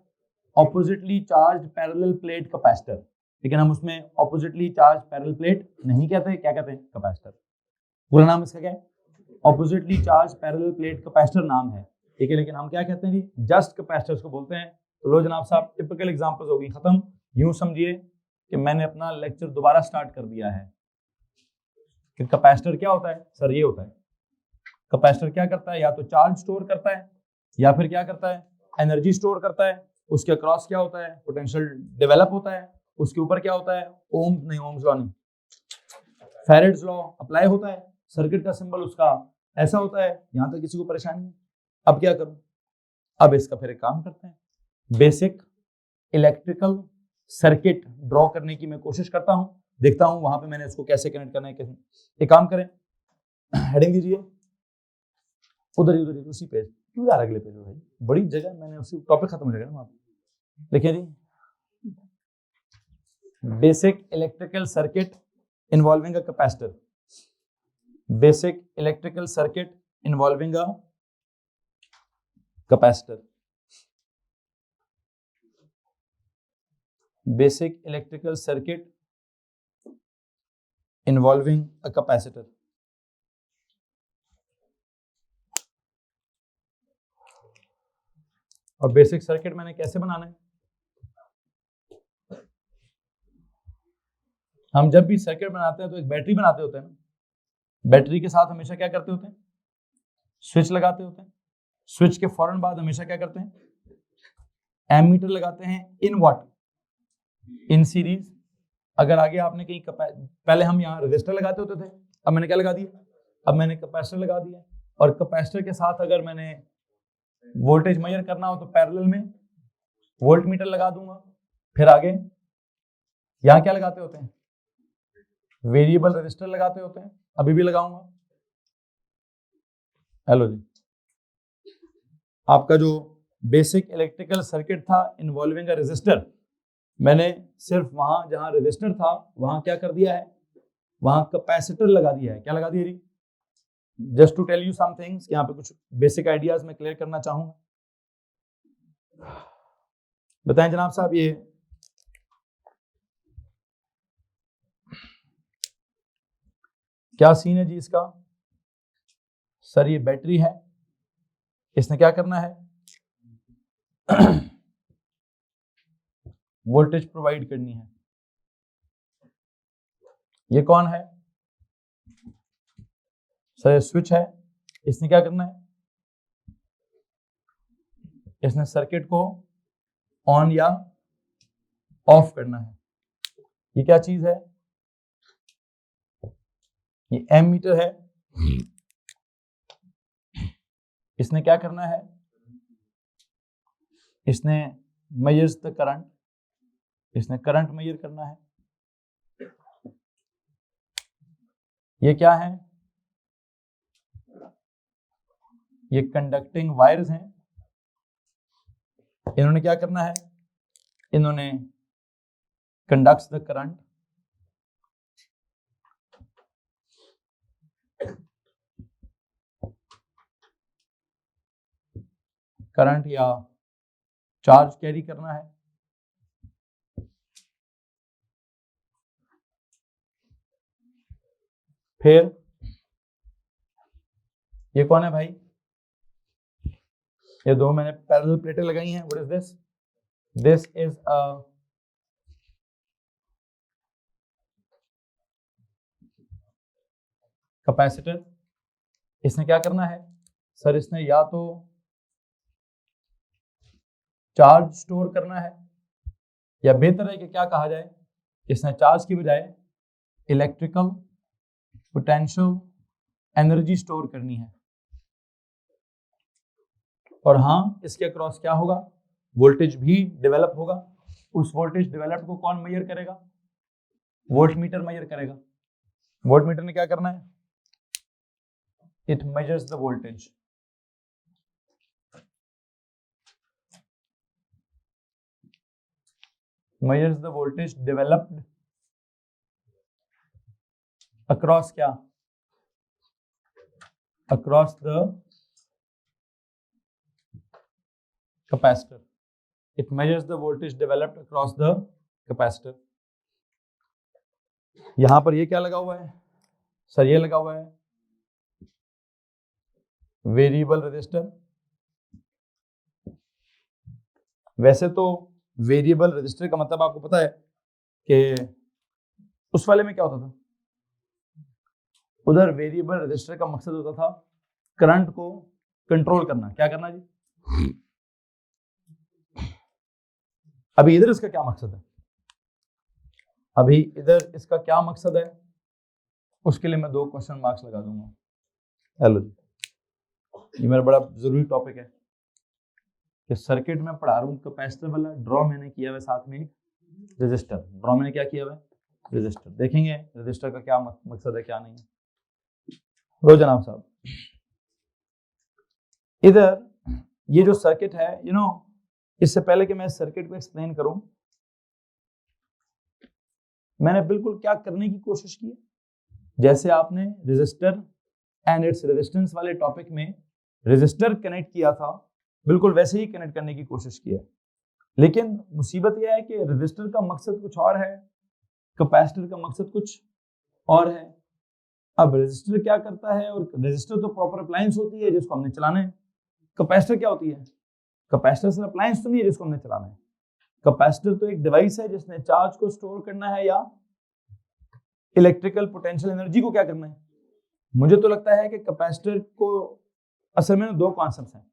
Oppositely charge parallel plate capacitor. लेकिन हम उसमें ऑपोजिटली चार्ज पैरेलल प्लेट नहीं कहते, क्या कहते हैं? कैपेसिटर। पूरा नाम इसका क्या है? Oppositely charge parallel plate capacitor नाम है, ठीक है। लेकिन हम क्या कहते हैं जी? जस्ट कैपेसिटर्स को बोलते हैं। तो लो जनाब साहब, टिपिकल एग्जांपल्स होगी खत्म। यूं समझिए कि मैंने अपना लेक्चर दोबारा स्टार्ट कर दिया है कि कैपेसिटर क्या होता है। सर ये होता है, कैपेसिटर क्या करता है? या तो चार्ज स्टोर करता है या फिर क्या करता है? एनर्जी स्टोर करता है। उसके अक्रॉस क्या होता है? पोटेंशियल डेवलप होता है। उसके ऊपर क्या होता है? ओम्स लॉ नहीं, फैराडेज लॉ अप्लाई होता है। सर्किट का सिंबल उसका ऐसा होता है। यहां तक किसी को परेशानी है? अब क्या करूं? अब इसका फिर एक काम करते हैं, बेसिक इलेक्ट्रिकल सर्किट ड्रॉ करने की मैं कोशिश करता हूं, देखता हूं वहां पे मैंने इसको कैसे कनेक्ट करना है। कैसे एक काम करें, हेडिंग दीजिए उधर ही उसी पेज, क्यों जा रहा है अगले पेज में भाई? बड़ी जगह, मैंने उसी टॉपिक खत्म हो जाएगा ना वहां पे। लिखिए जी, basic electrical circuit involving a capacitor. Basic electrical circuit involving a capacitor. Basic electrical circuit involving a capacitor. और बेसिक सर्किट मैंने कैसे बनाना है? हम जब भी सर्किट बनाते हैं तो एक बैटरी बनाते होते हैं ना, बैटरी के साथ हमेशा क्या करते होते हैं? स्विच लगाते होते हैं। स्विच के फौरन बाद हमेशा क्या करते हैं? एमीटर लगाते हैं। In what? In series. अगर आगे आपने कहीं पहले हम यहाँ रजिस्टर लगाते होते थे, अब मैंने क्या लगा दिया? अब मैंने कैपेसिटर लगा दिया। और कैपेसिटर के साथ अगर मैंने वोल्टेज मेजर करना हो तो पैरेलल में वोल्ट मीटर लगा दूंगा। फिर आगे यहाँ क्या लगाते होते हैं? वेरिएबल रजिस्टर लगाते होते हैं, अभी भी लगाऊंगा। हेलो जी, आपका जो बेसिक इलेक्ट्रिकल सर्किट था इन्वॉल्विंग अ रेजिस्टर, मैंने सिर्फ वहां जहां रेजिस्टर था वहां क्या कर दिया है? वहां कैपेसिटर लगा दिया है। क्या लगा दिया जी? Just to tell you some things, यहाँ पे कुछ बेसिक आइडियाज मैं क्लियर करना चाहूंगा। बताएं जनाब साहब, ये क्या सीन है जी इसका? सर ये बैटरी है, इसने क्या करना है? वोल्टेज प्रोवाइड करनी है। ये कौन है? सर ये स्विच है, इसने क्या करना है? इसने सर्किट को ऑन या ऑफ करना है। ये क्या चीज है? ये एमीटर है, इसने क्या करना है? इसने मेजर्स द करंट, इसने करंट मेजर करना है। ये क्या है? ये कंडक्टिंग वायर्स हैं। इन्होंने क्या करना है? इन्होंने कंडक्ट्स द करंट। करंट या चार्ज कैरी करना है। फिर ये कौन है भाई? ये दो मैंने पैरेलल प्लेटें लगाई हैं। What is this? This is a capacitor, इसने क्या करना है सर, इसने या तो चार्ज स्टोर करना है या बेहतर है कि क्या कहा जाए, इसने चार्ज की बजाय इलेक्ट्रिकल पोटेंशियल एनर्जी स्टोर करनी है। और हाँ, इसके अक्रॉस क्या होगा, वोल्टेज भी डेवलप होगा। उस वोल्टेज डेवलप को कौन मेजर करेगा, वोल्टमीटर मेजर करेगा। वोल्टमीटर ने क्या करना है, it measures the voltage. measures the voltage developed across क्या, across the capacitor. It measures the voltage developed across the capacitor. यहां पर ये क्या लगा हुआ है सर, ये लगा हुआ है वेरिएबल रेजिस्टर। वैसे तो वेरिएबल रेजिस्टर का मतलब आपको पता है कि उस वाले में क्या होता था, उधर वेरिएबल रेजिस्टर का मकसद होता था करंट को कंट्रोल करना। क्या करना जी, अभी इधर इसका क्या मकसद है, अभी इधर इसका क्या मकसद है, उसके लिए मैं 2 क्वेश्चन मार्क्स लगा दूंगा। हेलो जी, ये मेरा बड़ा जरूरी टॉपिक है कि सर्किट में पढ़ा रहा हूँ, कैपेसिटर वाला ड्रॉ मैंने किया हुआ, साथ में रेजिस्टर ड्रॉ मैंने क्या किया हुआ है, रेजिस्टर। देखेंगे रेजिस्टर का क्या मकसद है क्या नहीं है। लो जनाब साहब, इधर ये जो सर्किट है, इससे पहले कि मैं सर्किट को एक्सप्लेन करूं, मैंने बिल्कुल क्या करने की कोशिश की, जैसे आपने रेजिस्टर एंड इट्स रेजिस्टेंस वाले टॉपिक में रेजिस्टर कनेक्ट किया था, बिल्कुल वैसे ही कनेक्ट करने की कोशिश की है। लेकिन मुसीबत यह है कि रेजिस्टर का मकसद कुछ और है, कैपेसिटर का मकसद कुछ और है। अब रेजिस्टर क्या करता है, और रेजिस्टर तो प्रॉपर अप्लायंस होती है जिसको हमने चलाना है। कैपेसिटर क्या होती है, कैपेसिटर सिर्फ अप्लायंस तो नहीं है जिसको हमने चलाना है। कैपेसिटर तो एक डिवाइस है जिसने चार्ज को स्टोर करना है या इलेक्ट्रिकल पोटेंशियल एनर्जी को क्या करना है। मुझे तो लगता है कि कैपेसिटर को असल में 2 कॉन्सेप्ट हैं।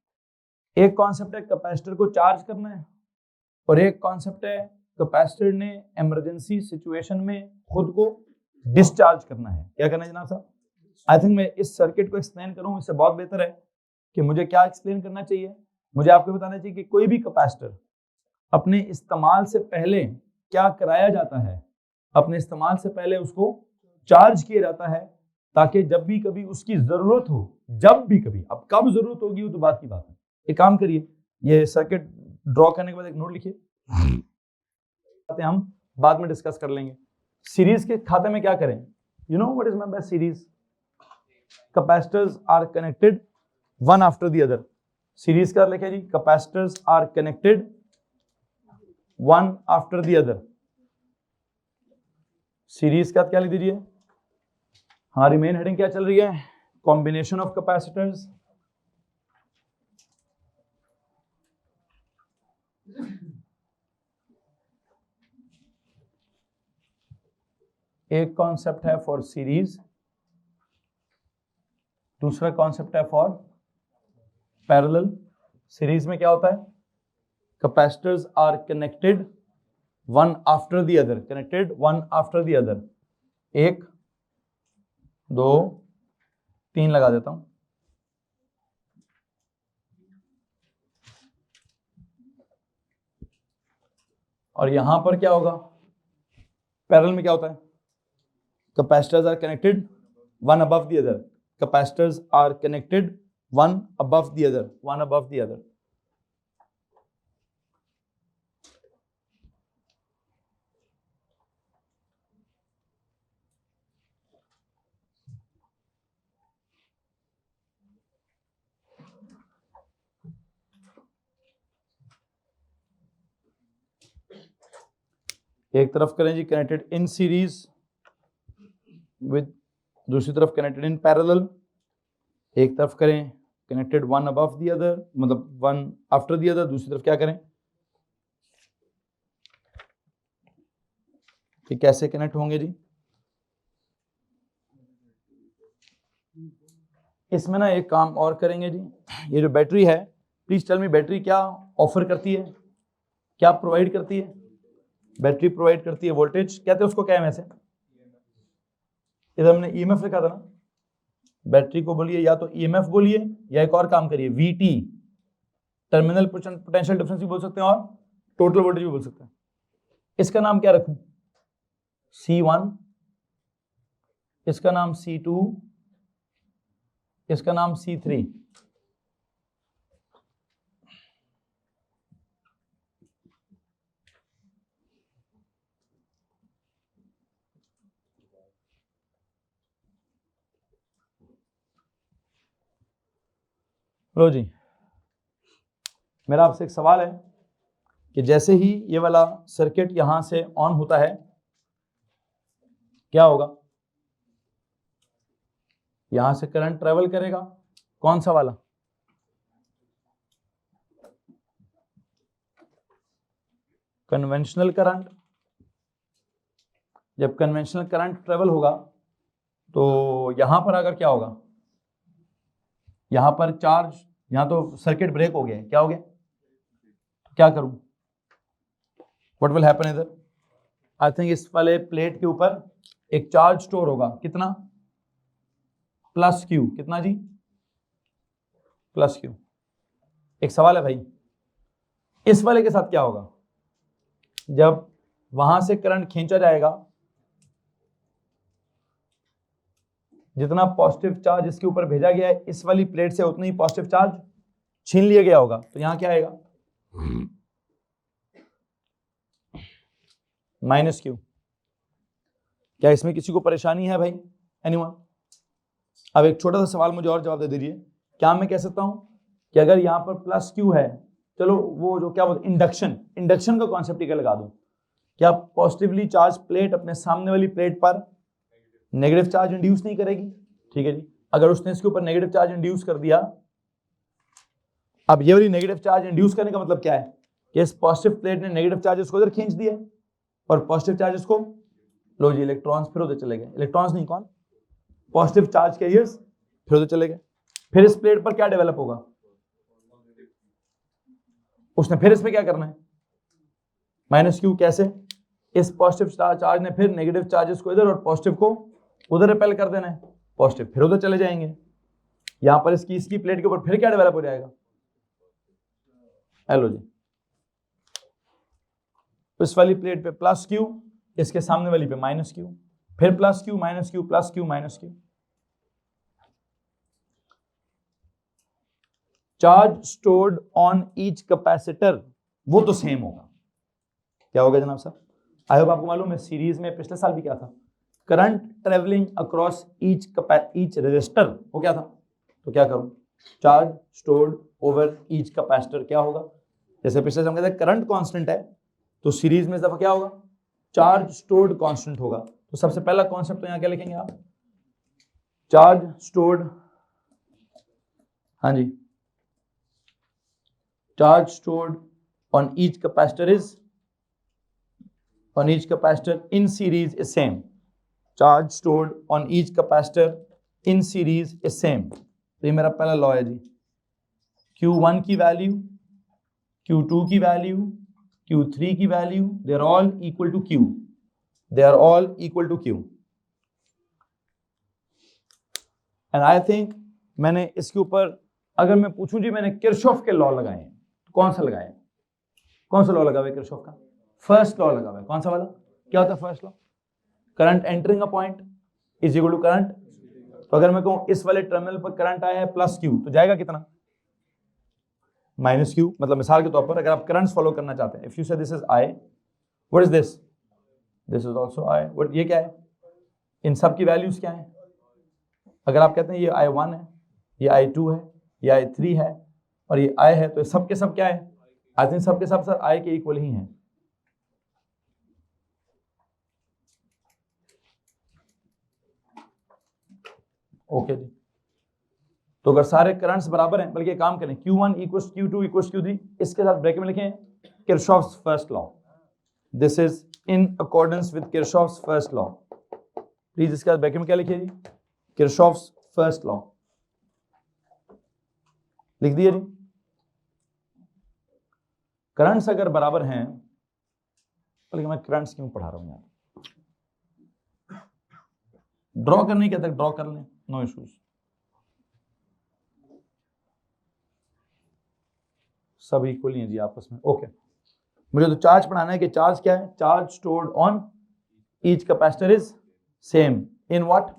एक कॉन्सेप्ट है कैपेसिटर को चार्ज करना है, और एक कॉन्सेप्ट है कैपेसिटर ने इमरजेंसी सिचुएशन में खुद को डिस्चार्ज करना है। क्या करना है जनाब साहब, आई थिंक मैं इस सर्किट को एक्सप्लेन करूं, इससे बहुत बेहतर है कि मुझे क्या एक्सप्लेन करना चाहिए। मुझे आपको बताना चाहिए कि कोई भी कैपेसिटर अपने इस्तेमाल से पहले क्या कराया जाता है, अपने इस्तेमाल से पहले उसको चार्ज किया जाता है, ताकि जब भी कभी उसकी जरूरत हो, जब भी कभी, अब कब जरूरत होगी वो तो बात की बात है। एक काम करिए, ये सर्किट ड्रॉ करने के बाद एक नोट लिखिए, हम बाद में डिस्कस कर लेंगे। सीरीज के खाते में क्या करें, you know what is meant by series, capacitors are connected one after the other. Series का लिखिए जी, capacitors are connected one after the other. Series का क्या लिख दीजिए, हमारी मेन हेडिंग क्या चल रही है, कॉम्बिनेशन ऑफ कैपेसिटर्स एक कॉन्सेप्ट है फॉर सीरीज, दूसरा कॉन्सेप्ट है फॉर पैरेलल। सीरीज में क्या होता है, capacitors are connected one after the other, connected one after the other, 1 2 3 लगा देता हूं। और यहां पर क्या होगा, पैरेलल में क्या होता है, capacitors are connected one above the other, capacitors are connected one above the other, one above the other. एक तरफ करें जी कनेक्टेड इन सीरीज विद, दूसरी तरफ कनेक्टेड इन पैरेलल। एक तरफ करें connected one above the other, मतलब वन आफ्टर द अदर, दूसरी तरफ क्या करें, कि कैसे कनेक्ट होंगे जी, इसमें ना एक काम और करेंगे जी, ये जो बैटरी है, प्लीज टेल मी बैटरी क्या ऑफर करती है, क्या प्रोवाइड करती है? बैटरी प्रोवाइड करती है वोल्टेज, कहते हैं उसको क्या है? वैसे इधर हमने ईएमएफ लिखा था ना, बैटरी को बोलिए या तो ईएमएफ बोलिए या एक और काम करिए वीटी, टर्मिनल पोटेंशियल डिफरेंस भी बोल सकते हैं और टोटल वोल्टेज भी बोल सकते हैं। इसका नाम क्या रखूं? C1, इसका नाम C2, इसका नाम C3। लो जी, मेरा आपसे एक सवाल है कि जैसे ही ये वाला सर्किट यहां से ऑन होता है क्या होगा? यहां से करंट ट्रेवल करेगा, कौन सा वाला? Conventional current. जब कन्वेंशनल करंट ट्रेवल होगा तो यहां पर अगर क्या होगा, यहां पर चार्ज, यहां तो सर्किट ब्रेक हो गया है, क्या हो गया? क्या करूं? व्हाट विल हैपन इधर? आई थिंक इस वाले प्लेट के ऊपर एक चार्ज स्टोर होगा, कितना? Plus Q. कितना जी? Plus Q. एक सवाल है भाई, इस वाले के साथ क्या होगा? जब वहां से करंट खींचा जाएगा, जितना पॉजिटिव चार्ज इसके ऊपर भेजा गया है इस वाली प्लेट से उतना ही पॉजिटिव चार्ज छीन लिया गया होगा, तो यहां क्या आएगा? Minus Q. क्या इसमें किसी को परेशानी है भाई? एनीवन? अब एक छोटा सा सवाल मुझे और जवाब दे दीजिए, क्या मैं कह सकता हूं कि अगर यहां पर प्लस क्यू है, चलो वो जो क्या बोलते इंडक्शन का कॉन्सेप्ट ही लगा दूं, क्या पॉजिटिवली चार्ज प्लेट अपने सामने वाली प्लेट पर नेगेटिव चार्ज इंड्यूस नहीं करेगी? ठीक है जी, अगर उसने इसके ऊपर नेगेटिव चार्ज इंड्यूस कर दिया, अब ये वाली नेगेटिव चार्ज इंड्यूस करने का मतलब क्या है कि इस पॉजिटिव प्लेट ने नेगेटिव चार्जेस को इधर खींच दिया और पॉजिटिव चार्जेस को, लो जी इलेक्ट्रॉन्स फिर उधर चले गए, इलेक्ट्रॉन्स नहीं, कौन? पॉजिटिव चार्ज कैरियर्स फिर उधर चले गए। फिर इस प्लेट पर क्या डेवलप होगा? उसने फिर इसमें क्या करना है? Minus Q. कैसे? इस पॉजिटिव चार्ज ने फिर नेगेटिव चार्जेस को इधर और पॉजिटिव को उधर रिपेल कर देना है, पॉजिटिव फिर उधर चले जाएंगे। यहां पर इसकी प्लेट के ऊपर फिर क्या डेवलप हो जाएगा? हेलो जी, इस वाली प्लेट पे प्लस क्यू, इसके सामने वाली पे माइनस क्यू, फिर plus Q minus Q plus Q minus Q. Charge stored on each capacitor वो तो सेम होगा। क्या होगा जनाब साहब? आई होप आपको मालूम है, सीरीज में पिछले साल भी क्या था, current travelling across each resistor, वो क्या था? तो क्या करूं? Charge stored over each capacitor क्या होगा? जैसे पिछले साल हम कहते हैं करंट कांस्टेंट है, तो सीरीज में इस दफा क्या होगा? चार्ज स्टोर्ड कांस्टेंट होगा। तो सबसे पहला कॉन्सेप्ट तो यहां क्या लिखेंगे आप? चार्ज स्टोर्ड, हाँ जी, charge stored on each capacitor is, on each capacitor in series is same. Charge stored on each capacitor in series is same. तो ये मेरा पहला लॉ है जी। Q1 की वैल्यू, Q2 की वैल्यू, Q3 की value, they are all equal to Q. They are all equal to Q. And I think मैंने इसके ऊपर अगर मैं पूछूं जी मैंने किरचॉफ के लॉ लगाए हैं, तो कौन सा लगाए? कौन सा लॉ लगा हुआ है किरचॉफ का? फर्स्ट लॉ लगा हुआ है। कौन सा वाला? क्या होता है first law? Current entering a point is equal to current. तो अगर मैं कहूं इस वाले टर्मिनल पर करंट आया है प्लस क्यू, तो जाएगा कितना? Minus Q. मतलब मिसाल के तौर पर अगर आप करंट्स फॉलो करना चाहते हैं, इफ यू से this is I, what is this? This is also I. What, ये क्या है? इन सब की वैल्यूज क्या है? अगर आप कहते हैं ये I1 है, ये I2 है, ये I3 है और ये I है, तो सब के सब क्या है? आई थिंक सब के सब सर I के इक्वल ही हैं। ओके जी, तो अगर सारे करंट्स बराबर हैं, बल्कि काम करें Q1 equals Q2 equals Q3, इसके साथ ब्रैकेट में लिखें Kirchhoff's first law. This is in accordance with Kirchhoff's first law. Please इसके साथ ब्रैकेट में क्या लिखिए जी? किरचॉफ्स फर्स्ट लॉ लिख दिए जी। करंट्स अगर बराबर हैं, बल्कि मैं करंट्स क्यों पढ़ा रहा हूं यार, ड्रॉ करने क्या तक ड्रॉ कर लें, नो इश्यूज। सब इक्वली हैं जी आपस में, ओके। मुझे तो चार्ज पढ़ाना है कि चार्ज क्या है, charge stored on each capacitor is same in what,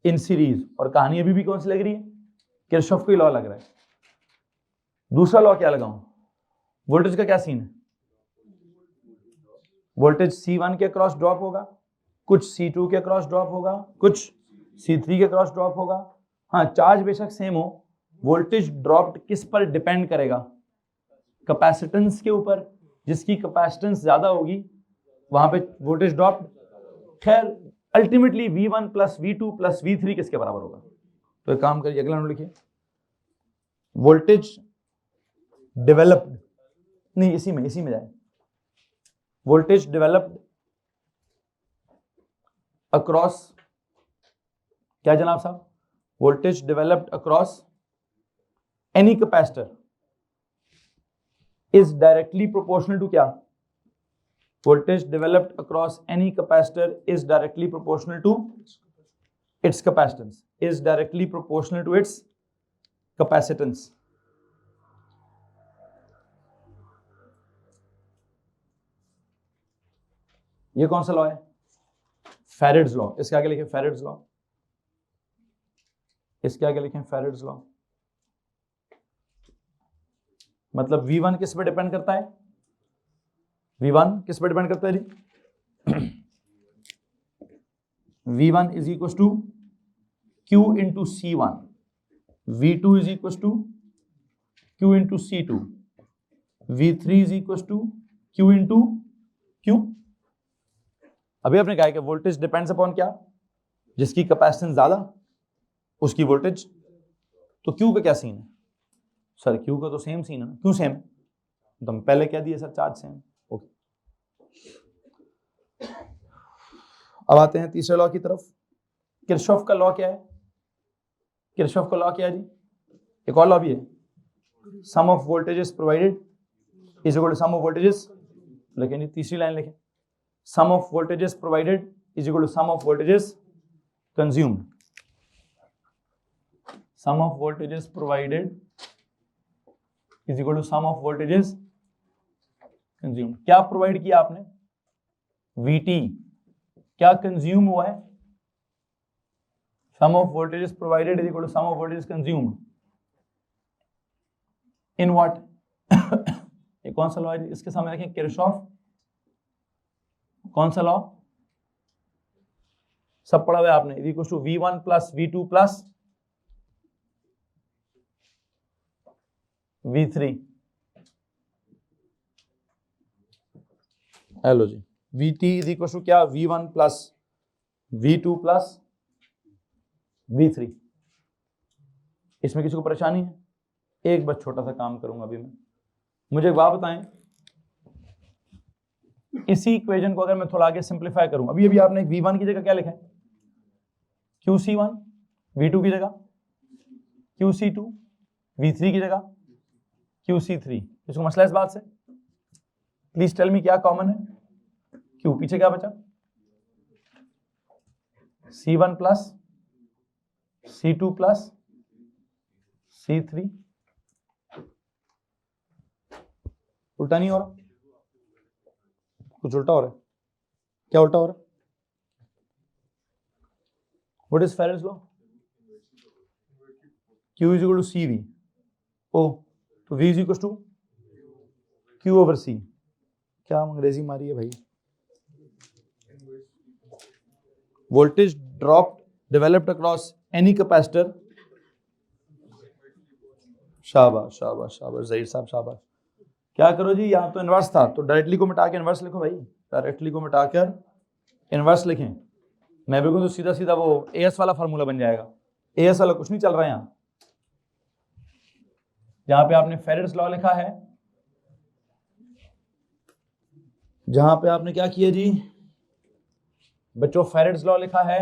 in series. और कहानी अभी भी कौन सी लग रही है, किरचॉफ का लॉ लग रहा है। दूसरा लॉ क्या लगाऊं, वोल्टेज का क्या सीन है, वोल्टेज C1 के क्रॉस ड्रॉप होगा, कुछ C2 के क्रॉस ड्रॉप होगा, कुछ C3 के क्रॉस ड्रॉप होगा। हाँ, चार्ज बेशक सेम हो, वोल्टेज ड्रॉप्ड किस पर डिपेंड करेगा, कैपेसिटेंस के ऊपर। जिसकी कैपेसिटेंस ज्यादा होगी वहां पे वोल्टेज ड्रॉप। खैर ultimately V1 plus V2 plus V3 किसके बराबर होगा। तो एक काम करिए, अगला नोट लिखिए, वोल्टेज डेवलप्ड, नहीं इसी में जाए, वोल्टेज डेवलप्ड अक्रॉस, क्या जनाब साहब, voltage developed across any capacitor is directly proportional to क्या, voltage developed across any capacitor is directly proportional to its capacitance, is directly proportional to its capacitance। ये कौन सा लॉ है, फैराडेज लॉ। इसके आगे लिखें फैराडेज लॉ, इसके आगे लिखें फैराडेज लॉ। मतलब V1 किस पे डिपेंड करता है, V1 किस पे डिपेंड करता है जी, V1 is equal to Q into C1, V2 is equal to Q into C2, V3 is equal to Q into Q। अभी आपने कहा कि वोल्टेज डिपेंड्स अपॉन क्या, जिसकी कैपेसिटेंस ज्यादा उसकी वोल्टेज। तो Q का क्या सीन है, सर क्यू का तो सेम सीन है ना, क्यों सेम, तो हम पहले क्या दिए सर, चार्ज सेम, ओके। अब आते हैं तीसरे लॉ की तरफ। किरचॉफ का लॉ क्या है, किरचॉफ का लॉ क्या है जी, एक और लॉ भी है, sum of voltages provided is equal to sum of voltages, लेकिन तीसरी लाइन लिखें, sum of voltages provided is equal to sum of voltages consumed, sum of voltages provided is equal to sum of voltages consumed. क्या provide किया आपने, VT, क्या consume हुआ है, sum of voltages provided is equal to sum of voltages consumed in what. ये कौन सा law है, इसके सामने देखें किरचॉफ, कौन सा लॉ, सब पढ़ा हुआ है आपने, is equal to V1 plus V2 plus V3। Hello जी, VT इज इक्वल टू क्या, V1 plus V2 plus V3। इसमें किसी को परेशानी है, एक बस छोटा सा काम करूंगा अभी मैं, मुझे एक बात बताएं, इसी इक्वेशन को अगर मैं थोड़ा आगे सिंप्लीफाई करूं, अभी आपने V1 की जगह क्या लिखा है, QC1, V2 की जगह QC2, V3 की जगह QC3। इसको मसला इस बात से, प्लीज टेल मी क्या कॉमन है, Q, पीछे क्या बचा, C1 plus C2 plus C3। उल्टा नहीं हो रहा, कुछ उल्टा हो रहा है, क्या उल्टा हो रहा है, what is Faraday's law, Q is equal to CV, ओ तो V is equal to Q over C। क्या अंग्रेजी मारी है भाई, voltage drop developed across any capacitor, शाबाश शाबाश शाबाश ज़हीर साहब शाबाश। क्या करो जी, यहाँ तो इनवर्स था, तो डायरेक्टली को मिटा के इनवर्स लिखो भाई, डायरेक्टली को मिटाकर इनवर्स लिखें। मैं भी कहूँ तो सीधा सीधा वो AS वाला फार्मूला बन जाएगा, AS वाला कुछ नहीं चल रहा है यहाँ। जहां पे आपने फैराडेज लॉ लिखा है, जहां पे आपने क्या किया जी बच्चों, फैराडेज लॉ लिखा है,